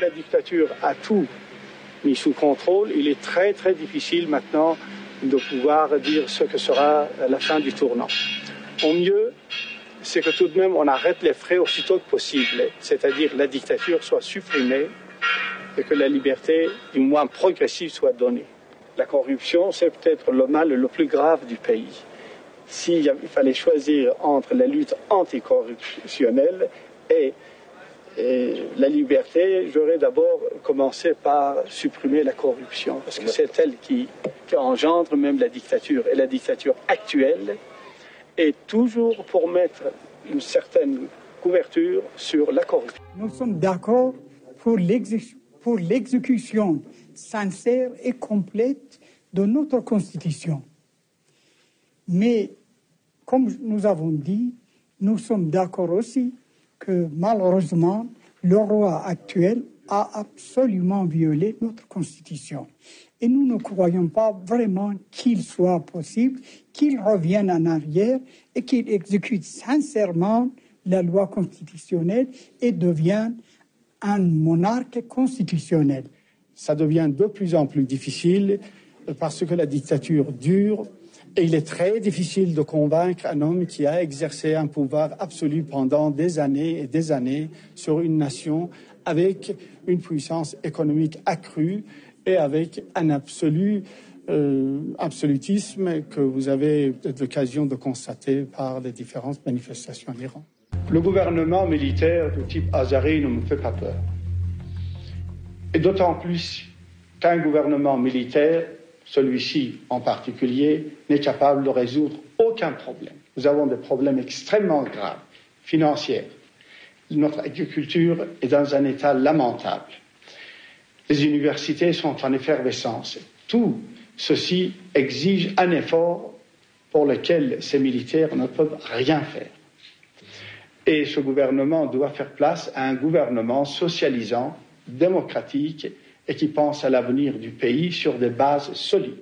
la dictature a tout mis sous contrôle, il est très très difficile maintenant de pouvoir dire ce que sera la fin du tournant. Au mieux, c'est que tout de même on arrête les frais aussitôt que possible, c'est-à-dire que la dictature soit supprimée et que la liberté, du moins progressive, soit donnée. La corruption, c'est peut-être le mal le plus grave du pays. S'il fallait choisir entre la lutte anticorruptionnelle et la liberté, j'aurais d'abord commencé par supprimer la corruption, parce que c'est elle qui engendre même la dictature. Et la dictature actuelle est toujours pour mettre une certaine couverture sur la corruption. Nous sommes d'accord pour l'exécution sincère et complète de notre Constitution. Mais, comme nous avons dit, nous sommes d'accord aussi que malheureusement, le roi actuel a absolument violé notre Constitution. Et nous ne croyons pas vraiment qu'il soit possible qu'il revienne en arrière et qu'il exécute sincèrement la loi constitutionnelle et devienne un monarque constitutionnel. Ça devient de plus en plus difficile parce que la dictature dure et il est très difficile de convaincre un homme qui a exercé un pouvoir absolu pendant des années et des années sur une nation avec une puissance économique accrue et avec un absolutisme que vous avez peut-être l'occasion de constater par les différentes manifestations en Iran. Le gouvernement militaire de type azari ne me fait pas peur. Et d'autant plus qu'un gouvernement militaire, celui-ci en particulier, n'est capable de résoudre aucun problème. Nous avons des problèmes extrêmement graves, financiers. Notre agriculture est dans un état lamentable. Les universités sont en effervescence. Tout ceci exige un effort pour lequel ces militaires ne peuvent rien faire. Et ce gouvernement doit faire place à un gouvernement socialisant, démocratique et qui pense à l'avenir du pays sur des bases solides.